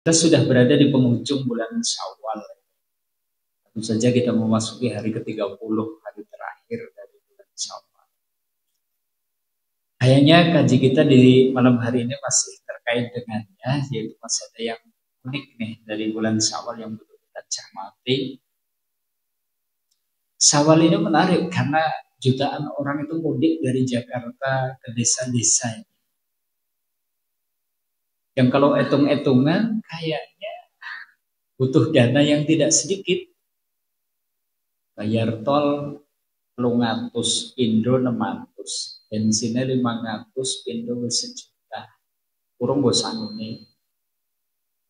Kita sudah berada di penghujung bulan Syawal. Tentu saja kita memasuki hari ke-30, hari terakhir dari bulan Syawal. Kayaknya kaji kita di malam hari ini masih terkait dengannya, yaitu masih ada yang unik nih dari bulan Syawal yang perlu kita cermati. Syawal ini menarik karena jutaan orang itu mudik dari Jakarta ke desa-desa. Yang kalau hitung-hitungan kayaknya butuh dana yang tidak sedikit. Bayar tol 300, pindo 600, bensinnya 500, pindo 1 juta. Kurang bosan ini.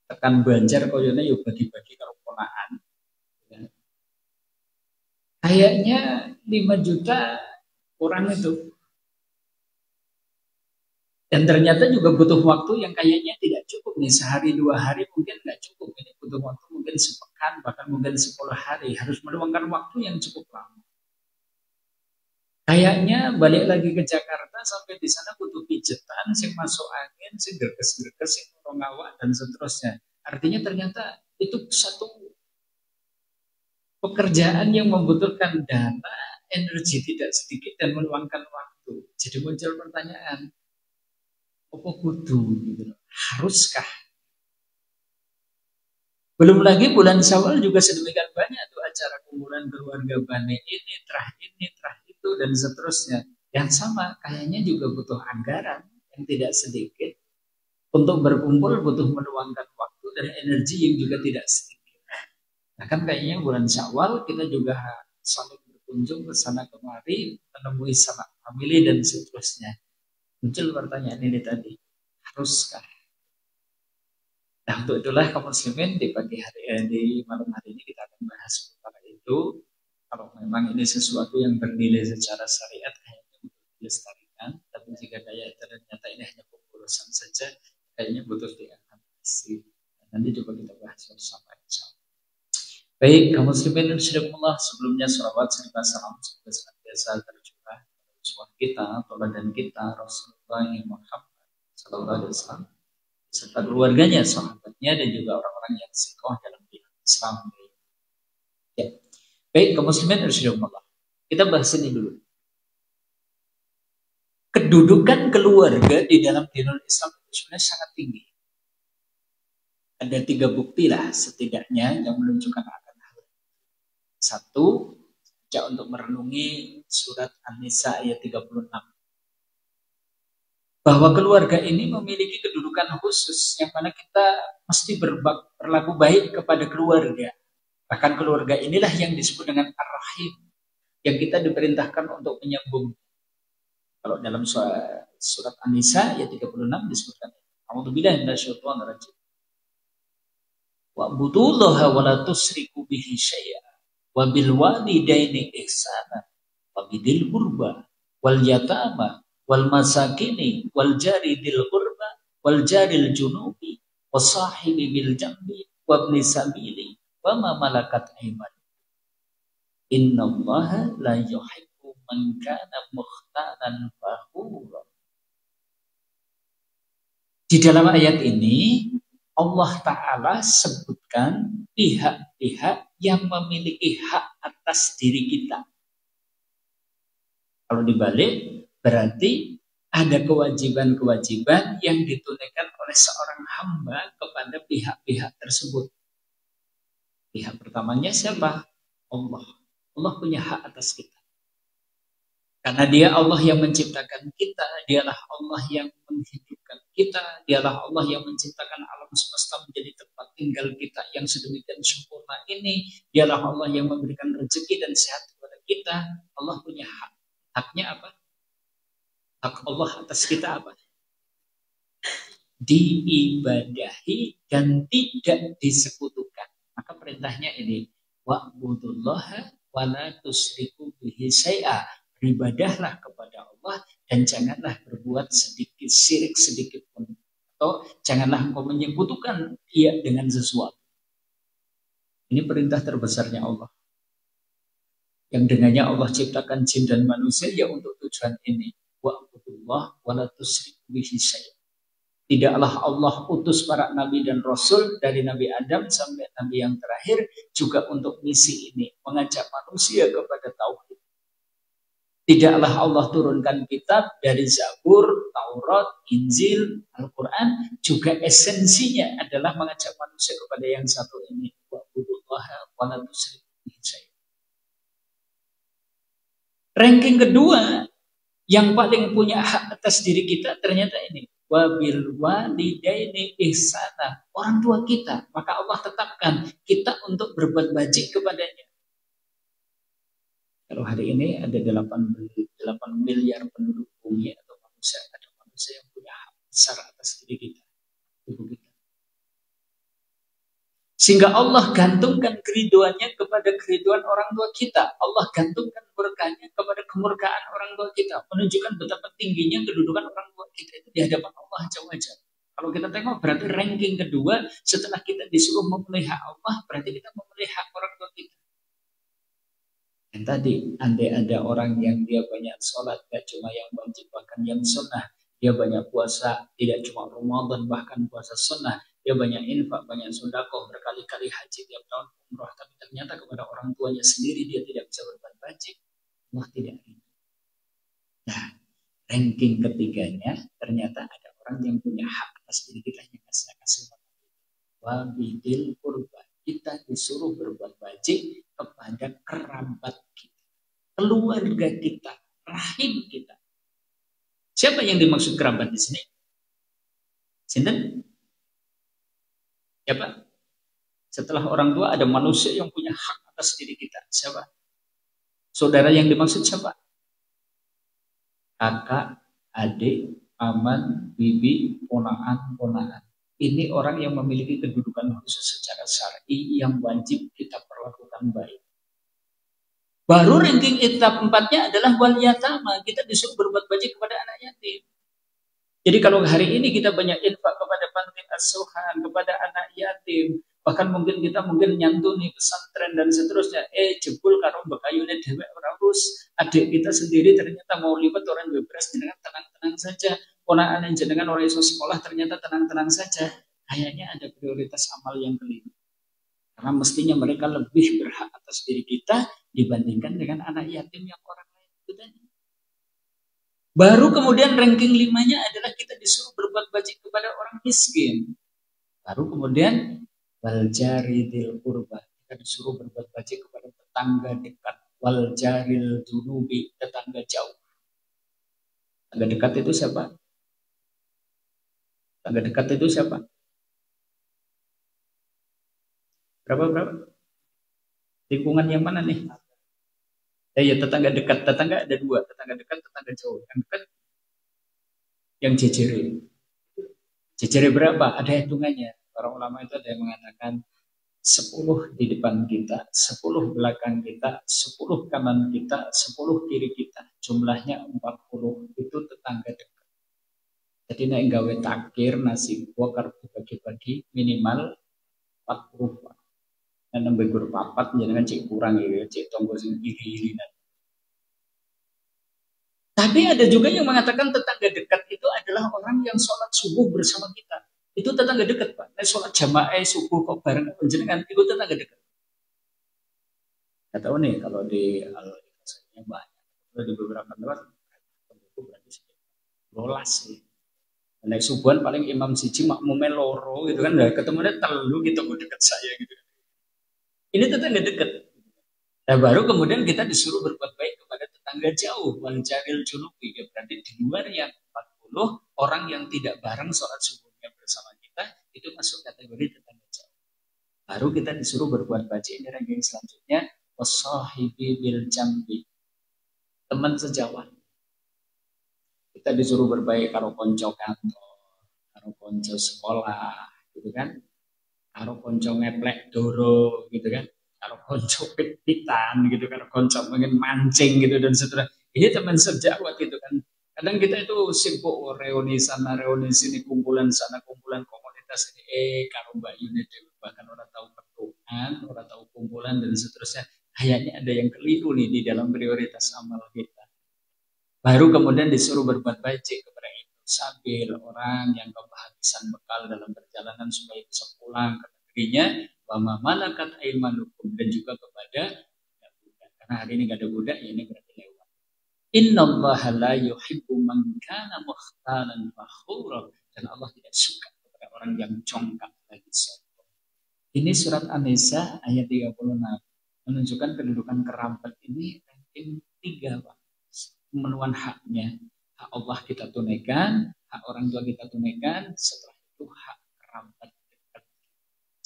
Tekan Banjar koyone yo bagi-bagi karo ponaan. Kayaknya 5 juta kurang itu. Dan ternyata juga butuh waktu yang kayaknya tidak cukup nih. Sehari 2 hari mungkin nggak cukup. Ini butuh waktu mungkin sepekan, bahkan mungkin 10 hari. Harus meluangkan waktu yang cukup lama. Kayaknya balik lagi ke Jakarta sampai di sana butuh pijetan, sing masuk angin, sing gerges-gerges, sing ngawak dan seterusnya. Artinya ternyata itu satu pekerjaan yang membutuhkan dana, energi tidak sedikit dan meluangkan waktu. Jadi muncul pertanyaan, apa kudu gitu? Haruskah? Belum lagi bulan Syawal juga sedemikian banyak tuh acara kumpulan keluarga Bani ini, terah itu dan seterusnya. Yang sama kayaknya juga butuh anggaran yang tidak sedikit. Untuk berkumpul butuh meluangkan waktu dan energi yang juga tidak sedikit. Nah kan kayaknya bulan Syawal kita juga saling berkunjung ke sana kemari, menemui sanak famili dan seterusnya. Muncul pertanyaan ini tadi, haruskah? Nah untuk itulah kaum muslimin di pagi hari di malam hari ini kita akan bahas tentang itu. Kalau memang ini sesuatu yang bernilai secara syariat kayaknya untuk dilestarikan, tapi jika kayak ternyata ini hanya pemborosan saja, kayaknya butuh diantisipasi. Nanti coba kita bahas bersama insyaallah. Baik, kaum muslimin rahimakumullah, sebelumnya shalawat serta salam semoga senantiasa tercurah uswah kita, teladan kita Rasulullah Muhammad sallallahu alaihi wasallam serta keluarganya, sahabatnya dan juga orang-orang yang sikoh dalam bidang Islam. Ya. Baik, kaum muslimin rahimakumullah. Kita bahas ini dulu. Kedudukan keluarga di dalam dinul Islam itu sebenarnya sangat tinggi. Ada 3 bukti lah setidaknya yang menunjukkan akan hal ini. 1, untuk merenungi surat An-Nisa ayat 36. Bahwa keluarga ini memiliki kedudukan khusus yang mana kita mesti berlaku baik kepada keluarga. Bahkan keluarga inilah yang disebut dengan Ar-Rahim, yang kita diperintahkan untuk menyambung. Kalau dalam surat An-Nisa ayat 36 disebutkan, A'udzubillahi minasyaitonir rajim. Wa'budullaha wa la tusyriku bihi syai'a wa bil walidaini ihsana wa bidil qurba wal yatama wal masakini wal jari dil qurba wal jaril junubi was sahibi bil jambi wa ibni sabili wa ma malakat aymanukum. Innallaha la yuhibbu man kana mukhtalan fakhura. Di dalam ayat ini Allah Ta'ala sebutkan pihak-pihak yang memiliki hak atas diri kita. Kalau dibalik, berarti ada kewajiban-kewajiban yang ditunaikan oleh seorang hamba kepada pihak-pihak tersebut. Pihak pertamanya siapa? Allah. Allah punya hak atas kita. Karena dia Allah yang menciptakan kita, dialah Allah yang menghidupkan kita, dialah Allah yang menciptakan alam semesta menjadi tempat tinggal kita yang sedemikian sempurna ini, dialah Allah yang memberikan rezeki dan sehat kepada kita. Allah punya hak. Haknya apa? Hak Allah atas kita apa? Diibadahi dan tidak disekutukan. Maka perintahnya ini, wa'budullaha wa la tusyriku bihi syai'a. Beribadahlah kepada Allah dan janganlah berbuat sedikit syirik sedikit pun, atau janganlah engkau menyekutukan dia dengan sesuatu. Ini perintah terbesarnya Allah, yang dengannya Allah ciptakan jin dan manusia ya untuk tujuan ini. Wa'budullah wa la tusyriku bihi syai'a. Tidaklah Allah utus para nabi dan rasul dari Nabi Adam sampai nabi yang terakhir juga untuk misi ini, mengajak manusia kepada tauhid. Tidaklah Allah turunkan kitab dari Zabur, Taurat, Injil, Al-Quran, juga esensinya adalah mengajak manusia kepada yang satu ini. Wa'budullaha wa la tusyriku bihi syai'an. Ranking kedua, yang paling punya hak atas diri kita ternyata ini. Wabil walidaini ihsana. Orang tua kita. Maka Allah tetapkan kita untuk berbuat baik kepadanya. Kalau hari ini ada 8 miliar penduduk bumi atau manusia. Ada manusia yang punya hak besar atas diri kita. Tubuh kita. Sehingga Allah gantungkan keriduannya kepada keriduan orang tua kita. Allah gantungkan berkahnya kepada kemurkaan orang tua kita. Menunjukkan betapa tingginya kedudukan orang tua kita itu di hadapan Allah Jalla. Kalau kita tengok berarti ranking kedua setelah kita disuruh memelihara Allah, berarti kita memelihara orang tua kita. Dan tadi, andai ada orang yang dia banyak sholat, gak cuma yang wajib, bahkan yang sunnah. Dia banyak puasa, tidak cuma Ramadan, bahkan puasa sunnah. Dia banyak infak, banyak sedekah, berkali-kali haji tiap tahun umrah, tapi ternyata kepada orang tuanya sendiri dia tidak bisa berbuat baik. Allah tidak rindu. Nah, ranking ketiganya ternyata ada orang yang punya hak atas diri kita yang kasih wabidil qurba. Kita disuruh berbuat baik kepada kerabat kita, keluarga kita, rahim kita. Siapa yang dimaksud kerabat di sini? Sinten? Siapa? Setelah orang tua ada manusia yang punya hak atas diri kita. Siapa? Saudara yang dimaksud siapa? Kakak, adik, paman, bibi, ponaan. Ini orang yang memiliki kedudukan khusus secara syar'i yang wajib kita perlakukan baik. Baru ranking etap 4-nya adalah wal yatama. Kita disuruh berbuat baik kepada anak yatim. Jadi kalau hari ini kita banyak infak kepada panti asuhan, kepada anak yatim, bahkan mungkin kita nyantuni pesantren dan seterusnya, jebul karo bekayune dhewek ora urus, adik kita sendiri ternyata mau libat orang bebas dengan tenang-tenang saja, ponakan jenengan orang iso sekolah ternyata tenang-tenang saja. Kayaknya ada prioritas amal yang keliru. Karena mestinya mereka lebih berhak atas diri kita dibandingkan dengan anak yatim yang orang lain itu tadi. Baru kemudian ranking 5-nya adalah kita disuruh berbuat baik kepada orang miskin. Baru kemudian wal jaridil qurba, kita disuruh berbuat baik kepada tetangga dekat. Wal jaril junubi, tetangga jauh. Tetangga dekat itu siapa? Tetangga dekat itu siapa? Berapa? Lingkungan yang mana nih? Ya tetangga dekat, tetangga ada 2, tetangga dekat, tetangga jauh. Yang dekat, yang jejere berapa? Ada hitungannya. Para ulama itu ada yang mengatakan 10 di depan kita, 10 belakang kita, 10 kanan kita, 10 kiri kita. Jumlahnya 40, itu tetangga dekat. Jadi nek gawe takir nasi kuah dibagi-bagi minimal 40. Dan nembe gur papat jangan cek kurang ya, cek tonggo sing iri-irinan. Tapi ada juga yang mengatakan tetangga dekat itu adalah orang yang sholat subuh bersama kita. Itu tetangga dekat, Pak. Nah, sholat jamaah subuh kok bareng jenengan itu tetangga dekat. Nggak tahu nih kalau di al-Ikhlasnya banyak. Kalau di beberapa tempat itu berarti lolas sih. Naik subuhan paling imam siji makmumnya loro gitu kan, ketemunya telu gitu dekat saya gitu. Ini tetangga dekat. Nah, baru kemudian kita disuruh berbuat baik kepada tetangga jauh, wal jaril junubi, ya, berarti di luar yang 40 orang yang tidak bareng sholat subuhnya bersama kita, itu masuk kategori tetangga jauh. Baru kita disuruh berbuat baik. Ini ranking selanjutnya, wasahibi bil jambi, teman sejawat. Kita disuruh berbaik karo konco kantor, karo konco sekolah, gitu kan? Karo konco ngeplek doro gitu kan, karo konco pit-pitan gitu, karo konco pengen mancing gitu dan seterusnya. Ini teman sejawat gitu kan. Kadang kita itu sibuk reuni sana reuni sini, kumpulan sana kumpulan komunitas ini, karo Mbak Yuni bahkan orang tahu pertukaran, orang tahu kumpulan dan seterusnya. Kayaknya ada yang keliru nih di dalam prioritas amal kita. Baru kemudian disuruh berbuat baik kepada itu sabil, orang yang kebahagiaan habisan bekal dalam perjalanan supaya bisa pulang ke negerinya, wa ma malakat aymanukum, dan juga kepada budak. Karena hari ini gak ada budak, ya ini berarti lewat. Innallaha la yuhibbu man kana mukhtalan fakhura, dan Allah tidak suka kepada orang yang congkak lagi sombong. Ini surat An-Nisa ayat 36 menunjukkan kedudukan kerabat ini ranking 3, Pak. Pemenuhan haknya. Hak Allah kita tunaikan, hak orang tua kita tunaikan, setelah itu hak kerabat dekat.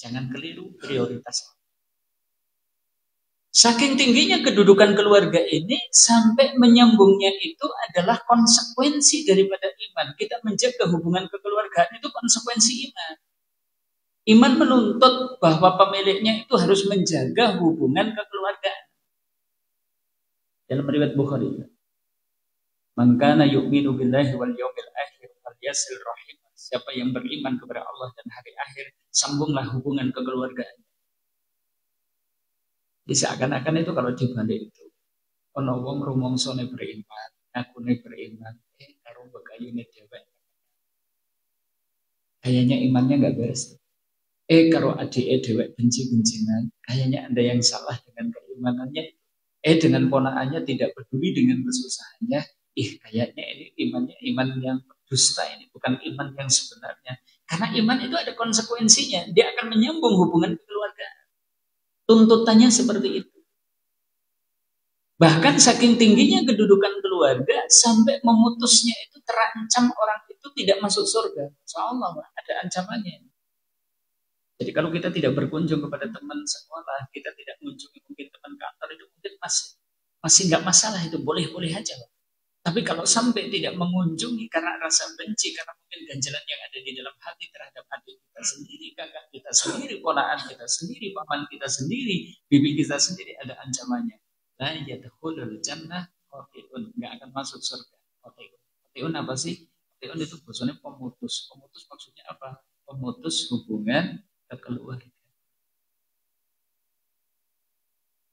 Jangan keliru prioritas. Saking tingginya kedudukan keluarga ini, sampai menyambungnya itu adalah konsekuensi daripada iman. Kita menjaga hubungan kekeluargaan itu konsekuensi iman. Iman menuntut bahwa pemiliknya itu harus menjaga hubungan kekeluargaan. Dalam riwayat Bukhari, man kana yu'minu billahi wal yawmil akhir falyasil rahim. Siapa yang beriman kepada Allah dan hari akhir, sambunglah hubungan kekeluargaan. Seakan-akan itu kalau dibalik itu, ono wong rumongsone beriman, akune beriman, karo bekayune dhewek. Kayaknya imannya enggak beres. Karo adike dhewek benci-bencinan, kayaknya ada yang salah dengan keimanannya. Dengan ponakannya tidak peduli dengan kesusahannya. Kayaknya ini imannya iman yang dusta, ini bukan iman yang sebenarnya. Karena iman itu ada konsekuensinya. Dia akan menyambung hubungan kekeluargaan. Tuntutannya seperti itu. Bahkan saking tingginya kedudukan keluarga, sampai memutusnya itu terancam orang itu tidak masuk surga. Insyaallah ada ancamannya. Jadi kalau kita tidak berkunjung kepada teman sekolah, kita tidak mengunjungi mungkin teman kantor, itu mungkin masih nggak masalah, itu boleh-boleh aja. Tapi kalau sampai tidak mengunjungi karena rasa benci, karena mungkin ganjalan yang ada di dalam hati terhadap adik kita sendiri, kakak kita sendiri, ponakan kita sendiri, paman kita sendiri, bibi kita sendiri, ada ancamannya. La yadkhulul jannah qati'un, nggak akan masuk surga. Qati'un apa sih? Qati'un itu bahasanya pemutus. Pemutus maksudnya apa? Pemutus hubungan kekeluargaan.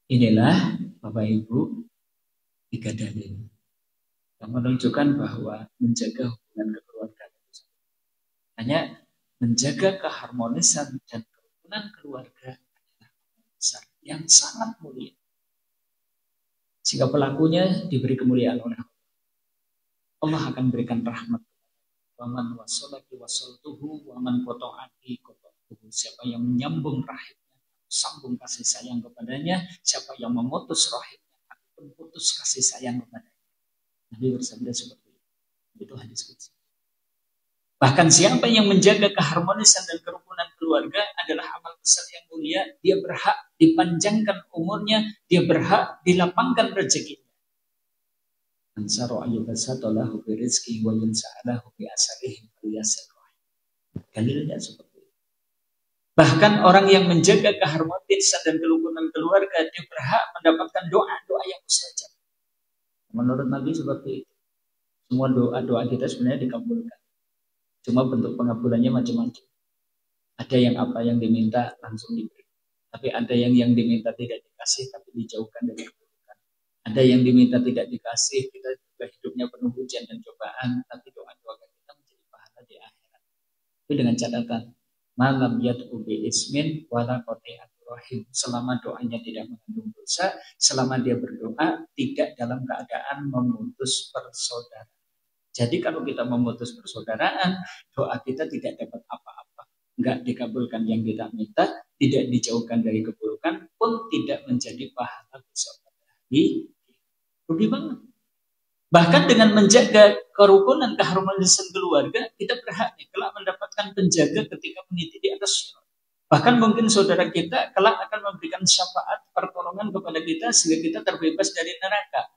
Inilah Bapak Ibu 3 dalil yang menunjukkan bahwa menjaga hubungan kekeluargaan itu hanya menjaga keharmonisan dan kerukunan keluarga adalah besar yang sangat mulia, sehingga pelakunya diberi kemuliaan oleh Allah. Allah akan berikan rahmat. Waman wasolaki wasoltuhu waman koto'aki koto'tuhu. Siapa yang menyambung rahimnya, sambung kasih sayang kepadanya. Siapa yang memutus rahimnya, aku putus kasih sayang kepadanya. Nabi bersabda seperti itu. Itu hadis qudsi. Bahkan siapa yang menjaga keharmonisan dan kerukunan keluarga adalah amal besar yang mulia. Dia berhak dipanjangkan umurnya, dia berhak dilapangkan rezekinya. Ansaro ayyubasatolahu birizki wa yunsa'alahu bi asarihi faliyasir rahim. Dalilnya seperti itu. Bahkan orang yang menjaga keharmonisan dan kerukunan keluarga, dia berhak mendapatkan doa-doa yang mustajab. Menurut Nabi seperti itu. Semua doa-doa kita sebenarnya dikabulkan. Cuma bentuk pengabulannya macam-macam. Ada yang apa yang diminta langsung diberi. Tapi ada yang diminta tidak dikasih tapi dijauhkan dari keburukan. Ada yang diminta tidak dikasih, kita juga hidupnya penuh ujian dan cobaan, tapi doa-doa kita menjadi pahala di akhirat. Tapi dengan catatan, malam yad'u bi ismin wala qati'atur rahim. Selama doanya tidak mengandung dosa, selama dia berdoa tidak dalam keadaan memutus persaudaraan. Jadi kalau kita memutus persaudaraan, doa kita tidak dapat apa-apa. Enggak dikabulkan yang kita minta, tidak dijauhkan dari keburukan, pun tidak menjadi pahala besok hari. Rugi banget. Bahkan dengan menjaga kerukunan keharmonisan keluarga, kita berhak kelak mendapatkan penjaga ketika meniti di atas syurga. Bahkan mungkin saudara kita kelak akan memberikan syafaat pertolongan kepada kita sehingga kita terbebas dari neraka.